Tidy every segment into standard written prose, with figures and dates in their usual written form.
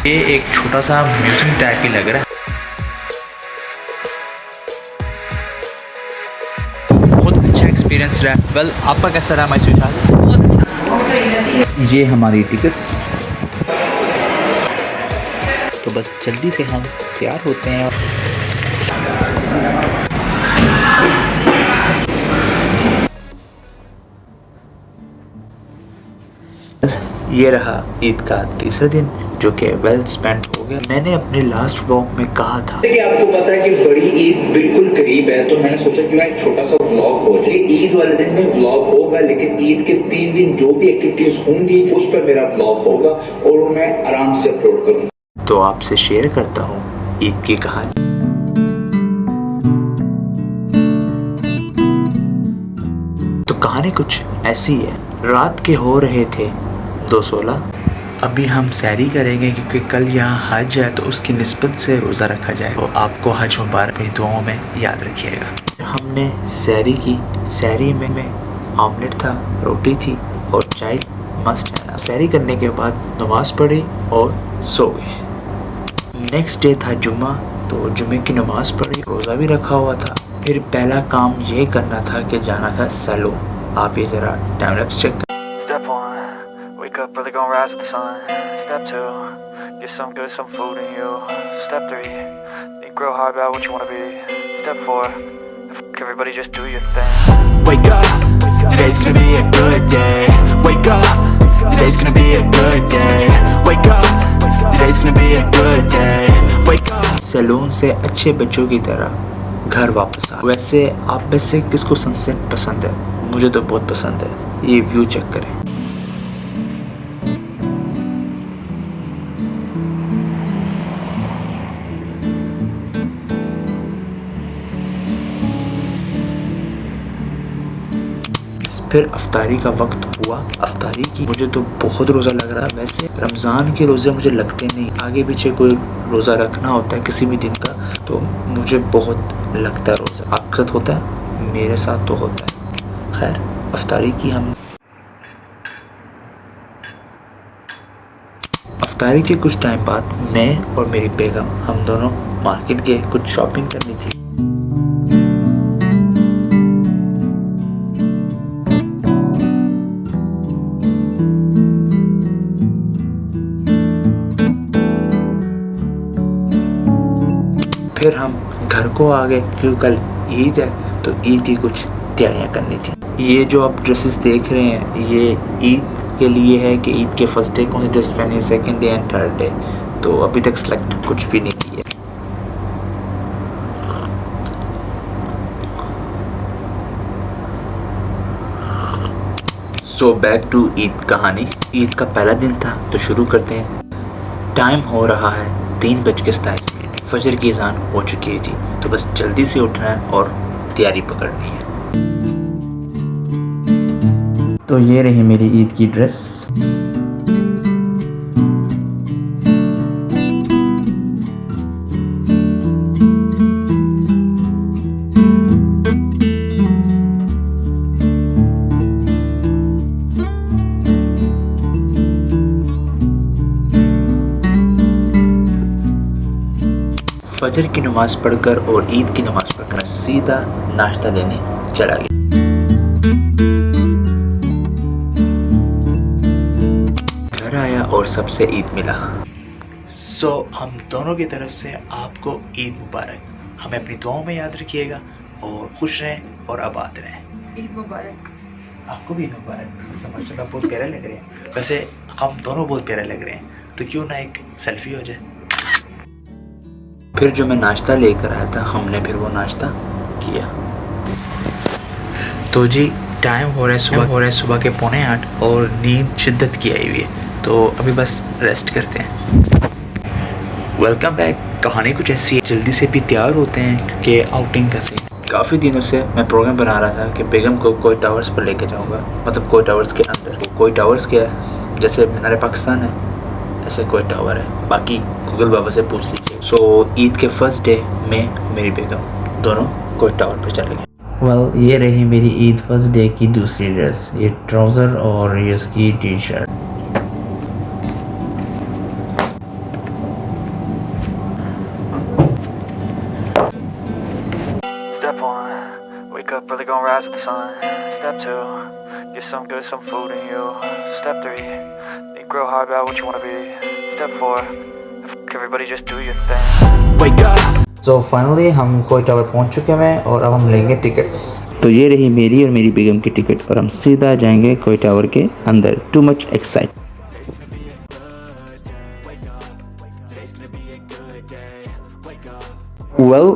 ये एक छोटा सा म्यूजियम टाइप ही लग रहा है। बहुत अच्छा एक्सपीरियंस रहा। वेल, आपका कैसा रहा मैसूर? बहुत अच्छा। ये हमारी टिकट्स। तो बस जल्दी से हम तैयार होते हैं। ये रहा ईद का तीसरा दिन, जो कि वेल स्पेंड हो गया। मैंने अपने लास्ट व्लॉग में कहा था कि आपको पता है कि बड़ी ईद बिल्कुल करीब है, तो मैंने सोचा कि मैं एक छोटा सा व्लॉग हो जाए। ईद वाले दिन में व्लॉग होगा, लेकिन ईद के 3 दिन जो भी एक्टिविटीज होंगी उस पर मेरा व्लॉग होगा और वो मैं आराम से अपलोड करूंगा। तो आपसे शेयर करता हूँ ईद की कहानी। तो कहानी कुछ ऐसी है। रात के हो रहे थे 2:16। अभी हम सैरी करेंगे क्योंकि कल यहाँ हज है, तो उसकी निस्बत से रोज़ा रखा जाए। तो आपको हज मुबारक अपनी दुआओं में याद रखिएगा। हमने सैरी की। सैरी में ऑमलेट था, रोटी थी और चाय मस्ट है। सैरी करने के बाद नमाज पढ़ी और सो गए। नेक्स्ट डे था जुम्मा, तो जुम्मे की नमाज पढ़ी, रोज़ा भी रखा हुआ था। फिर पहला काम ये करना था कि जाना था सैलून। आप ये ज़रा time lapse check. Step 1, wake up early, gonna rise with the sun. Step 2, get some good, some food in you. Step 3, think real hard about what you wanna be. Step 4, everybody just do your thing. Wake up, today's gonna be a good day. Wake up, today's gonna be a good day. Wake up, today's gonna be a good day. Wake up. Salon से अच्छे बच्चों की तरह घर वापस आ। वैसे आप में से किसको सनसेट पसंद है? मुझे तो बहुत पसंद है। ये व्यू चेक करें। फिर अफ्तारी का वक्त हुआ। अफ्तारी की मुझे तो बहुत रोज़ा लग रहा है। वैसे रमज़ान के रोज़े मुझे लगते नहीं। आगे पीछे कोई रोज़ा रखना होता है किसी भी दिन का, तो मुझे बहुत लगता है रोज़ा। आपके साथ होता है? मेरे साथ तो होता है। खैर, अफ्तारी की हम। अफ्तारी के कुछ टाइम बाद मैं और मेरी बेगम हम दोनों मार्केट गए। कुछ शॉपिंग करनी थी। फिर हम घर को आ गए क्योंकि कल ईद है, तो ईद की कुछ तैयारियां करनी थी। ये जो आप ड्रेसेस देख रहे हैं, ये ईद के लिए है कि ईद के फर्स्ट डे कौन सी ड्रेस पहनी, second day and third day. तो अभी तक सेलेक्ट कुछ भी नहीं किया। सो बैक टू ईद कहानी। ईद का पहला दिन था, तो शुरू करते हैं। टाइम हो रहा है 3:27। फजर की अज़ान हो चुकी थी, तो बस जल्दी से उठना है और तैयारी पकड़नी है। तो ये रही मेरी ईद की ड्रेस। फजर की नमाज़ पढ़कर और ईद की नमाज़ पढ़कर सीधा नाश्ता लेने चला गया। घर आया और सबसे ईद मिला। सो हम दोनों की तरफ से आपको ईद मुबारक। हमें अपनी दुआओं में याद रखिएगा और खुश रहें और आबाद रहें। ईद मुबारक। आपको भी ईद मुबारक। समझना बहुत प्यारे लग रहे हैं। वैसे हम दोनों बहुत प्यारे लग रहे हैं, तो क्यों ना एक सेल्फी हो जाए। फिर जो मैं नाश्ता लेकर आया था, हमने फिर वो नाश्ता किया। तो जी टाइम हो रहा है सुबह के 7:45 और नींद शिद्दत की आई हुई है, तो अभी बस रेस्ट करते हैं। Welcome back. कहानी कुछ ऐसी है। जल्दी से भी तैयार होते हैं क्योंकि आउटिंग का सीन। काफ़ी दिनों से मैं प्रोग्राम बना रहा था कि बेगम को कोई टावर्स पर लेके जाऊंगा, मतलब कोई टावर्स के अंदर। कोई टावर्स क्या है, जैसे मीनार पाकिस्तान है ऐसे कोई टावर है। बाकी गूगल बाबा से पूछ लीजिए। सो ईद के फर्स्ट डे में मेरी बेगम दोनों कोई टावर पर चले गए। वेल, ये रही मेरी ईद फर्स्ट डे की दूसरी ड्रेस। ये ट्राउज़र और ये उसकी T shirt. brother gonna rise with the sun. Step 2, get some good, some food in you. Step 3, think real hard about what you wanna be. Step 4, everybody just do your thing. Wake up. तो finally हम कोई tower पहुंच चुके हैं और अब हम लेंगे टिकट्स। तो ये रही मेरी और मेरी बेगम की टिकट और हम सीधा जाएंगे कोई टावर के अंदर। Too much excite.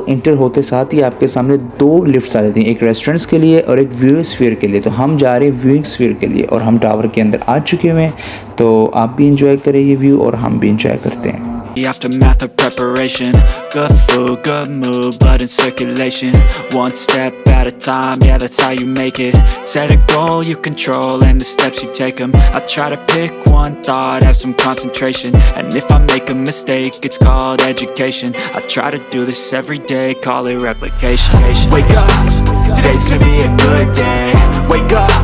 इंटर होते साथ ही आपके सामने 2 लिफ्ट्स आ जाती हैं, एक रेस्टोरेंट्स के लिए और एक व्यू स्फीयर के लिए। तो हम जा रहे हैं व्यूइंग स्फीयर के लिए और हम टावर के अंदर आ चुके हुए हैं। तो आप भी इंजॉय करें ये व्यू और हम भी इंजॉय करते हैं। The aftermath of preparation. Good food, good mood, blood in circulation. One step at a time, yeah, that's how you make it. Set a goal you control and the steps you take them. I try to pick one thought, have some concentration. And if I make a mistake, it's called education. I try to do this every day, call it replication. Wake up, today's gonna be a good day. Wake up,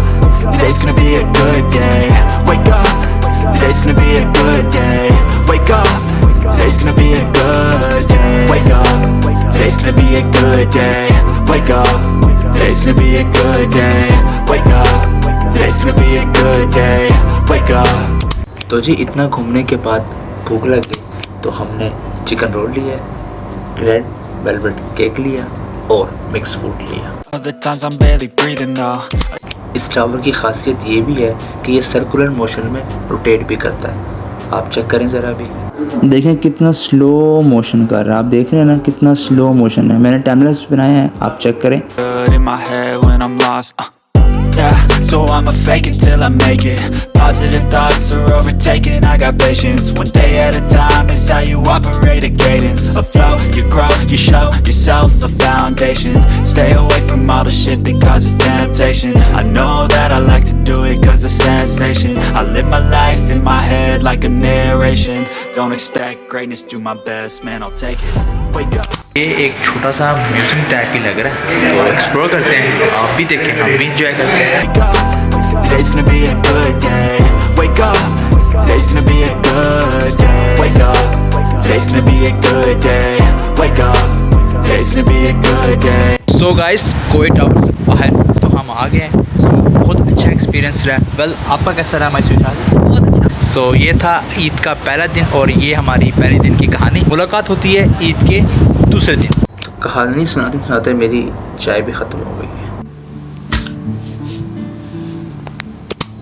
today's gonna be a good day. Wake up, today's gonna be a good day. Wake up. Today's gonna be a good day. Wake up. Today's gonna be a good day. Wake up. Today's gonna be a good day. Wake up. Today's gonna be a good day. Wake up. तो जी इतना घूमने के बाद भूख लग गई तो हमने चिकन रोल लिया, रेड वेलवेट केक लिया और मिक्स फ्रूट लिया। Other times I'm barely breathing though. इस टावर की खासियत ये भी है कि ये सर्कुलर मोशन में रोटेट भी करता है। आप चेक करें ज़रा भी, देखें कितना स्लो मोशन कर रहा है। आप देख रहे हैं ना कितना स्लो मोशन है। मैंने टाइमलैप्स बनाए हैं, आप चेक करें। Good in my head when I'm lost. Yeah, so I'ma fake it till I make it. Positive thoughts are overtaken, I got patience. One day at a time is how you operate a cadence. A flow, you grow, you show yourself a foundation. Stay away from all the shit that causes temptation. I know that I like to do it cause it's sensation. I live my life in my head like a narration. Don't expect greatness, do my best, man, I'll take it. Wake up. ये एक छोटा सा museum type ही लग रहा है, तो explore करते हैं। आप भी देखें, हम भी इंजॉय करते हैं। Wake up, today's gonna be a good day. Wake up, today's gonna be a good day. Wake up, today's gonna be a good day. Wake up, today's gonna be a good day. So guys कोई tower से बाहर तो हम आ गए हैं। सो बहुत अच्छा experience रहा। वेल आपका कैसा रहा माई स्वीटहार्ट? बहुत अच्छा। सो ये था ईद का पहला दिन और ये हमारी पहले दिन की कहानी। मुलाकात होती है ईद के दूसरे दिन। तो कहानी सुनाते सुनाते मेरी चाय भी ख़त्म हो गई है।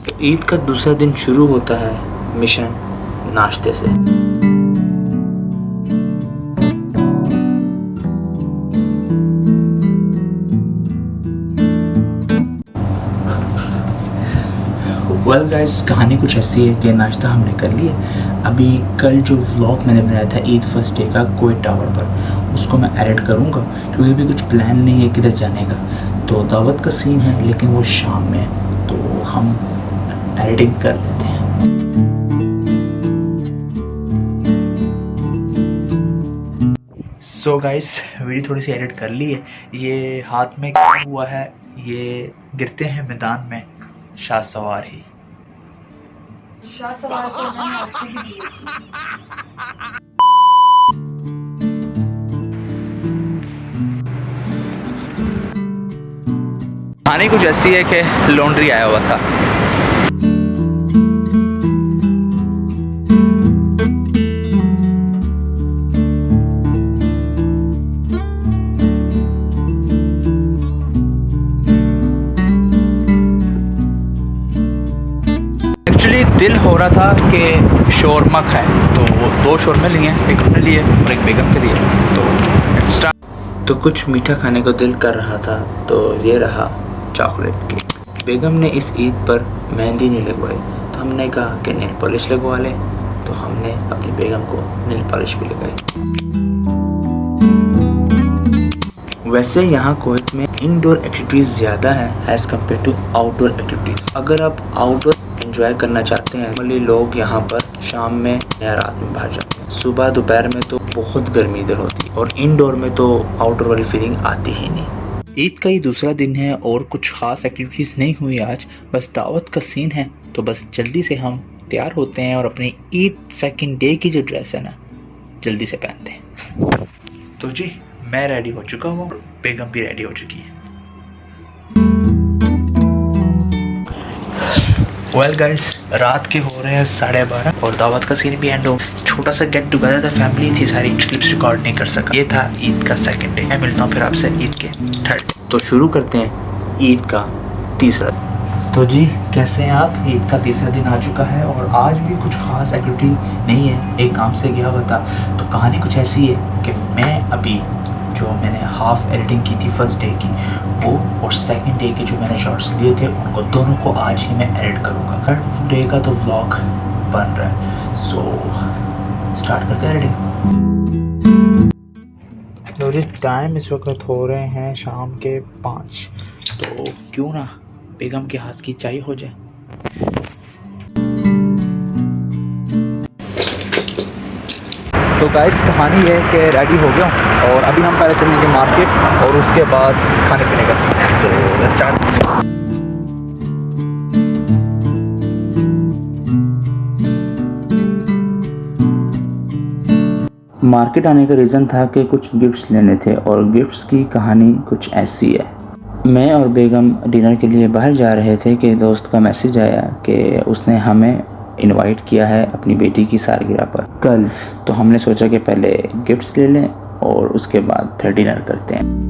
तो ईद का दूसरा दिन शुरू होता है मिशन नाश्ते से। वेल गाइस कहानी कुछ ऐसी है कि नाश्ता हमने कर लिया। अभी कल जो व्लॉग मैंने बनाया था ईद फर्स्ट डे का कोई टावर पर, उसको मैं एडिट करूँगा क्योंकि अभी कुछ प्लान नहीं है किधर जाने का। तो दावत का सीन है लेकिन वो शाम में है, तो हम एडिटिंग कर लेते हैं। सो गाइस वीडियो थोड़ी सी एडिट कर ली है। ये हाथ में क्या हुआ है, ये गिरते हैं मैदान में शाह सवार ही। शाह सवार को मैंने आपको ही दी थी। कहानी कुछ ऐसी है कि लॉन्ड्री आया हुआ था। दिल हो रहा था कि शोरमा खाए, तो वो 2 शोरमे लिए, एक अपने लिए और एक बेगम के लिए। तो एक्स्ट्रा तो कुछ मीठा खाने को दिल कर रहा था, तो ये रहा चॉकलेट केक। बेगम ने इस ईद पर मेहंदी नहीं लगवाई, तो हमने कहा कि नेल पॉलिश लगवा लें, तो हमने अपनी बेगम को नेल पॉलिश भी लगाई। वैसे यहाँ कोविड में इंडोर एक्टिविटीज़ ज़्यादा है as compared to outdoor activities. अगर आप आउटडोर एंजॉय करना चाहते हैं, नॉर्मली लोग यहाँ पर शाम में या रात में बाहर जाते हैं। सुबह दोपहर में तो बहुत गर्मी इधर होती है और इंडोर में तो आउटडोर वाली फीलिंग आती ही नहीं। ईद का ही दूसरा दिन है और कुछ ख़ास एक्टिविटीज़ नहीं हुई आज, बस दावत का सीन है। तो बस जल्दी से हम तैयार होते हैं और अपनी ईद सेकंड डे की जो ड्रेस है ना जल्दी से पहनते हैं। तो जी मैं रेडी हो चुका हूँ, बेगम भी रेडी हो चुकी है। वेल गाइस, रात के हो रहे हैं 12:30 और दावत का सीन भी एंड हो। छोटा सा गेट टुगेदर था, फैमिली थी सारी, क्लिप्स रिकॉर्ड नहीं कर सका। ये था ईद का सेकंड डे। मैं मिलता हूँ फिर आपसे ईद के थर्ड। तो शुरू करते हैं ईद का तीसरा। तो जी कैसे हैं आप? ईद का तीसरा दिन आ चुका है और आज भी कुछ ख़ास एक्टिविटी नहीं है। एक काम से गया हुआ था। तो कहानी कुछ ऐसी है कि मैं अभी जो मैंने हाफ एडिटिंग की थी फर्स्ट डे की, वो और सेकंड डे के जो मैंने शॉर्ट्स लिए थे उनको दोनों को आज ही मैं एडिट करूँगा। थर्ड डे का तो व्लॉग बन रहा है। सो स्टार्ट करते हैं एडिटिंग। तो जी टाइम इस वक्त हो रहे हैं शाम के 5। तो क्यों ना बेगम के हाथ की चाय हो जाए। तो गाइस कहानी ये है कि रेडी हो गया और अभी हम पहले चलेंगे मार्केट और उसके बाद खाने पीने का scene. So let's start. Market आने का रीज़न था कि कुछ गिफ्ट्स लेने थे और गिफ्ट्स की कहानी कुछ ऐसी है। मैं और बेगम डिनर के लिए बाहर जा रहे थे कि दोस्त का मैसेज आया कि उसने हमें इनवाइट किया है अपनी बेटी की सालगिरह पर कल। तो हमने सोचा कि पहले गिफ्ट्स ले लें और उसके बाद फिर डिनर करते हैं।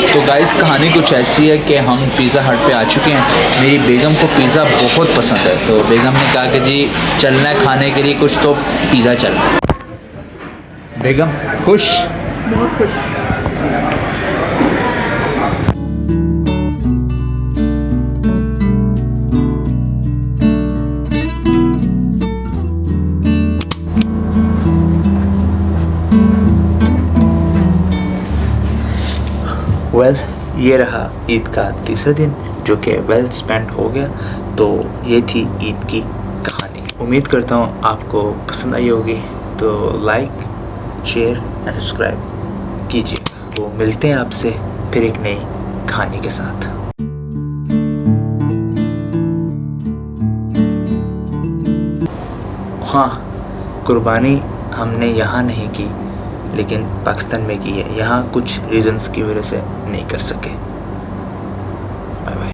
तो गाइस कहानी कुछ ऐसी है कि हम पिज़्ज़ा हट पे आ चुके हैं। मेरी बेगम को पिज़्ज़ा बहुत पसंद है, तो बेगम ने कहा कि जी चलना है खाने के लिए कुछ, तो पिज़्ज़ा चलना। बेगम खुश? बहुत खुश। वेल ये रहा ईद का तीसरा दिन जो कि वेल स्पेंड हो गया। तो ये थी ईद की कहानी। उम्मीद करता हूँ आपको पसंद आई होगी। तो लाइक शेयर एंड सब्सक्राइब कीजिए। वो मिलते हैं आपसे फिर एक नई कहानी के साथ। हाँ, कुर्बानी हमने यहाँ नहीं की लेकिन पाकिस्तान में की है। यहाँ कुछ रीजंस की वजह से नहीं कर सके। Bye bye.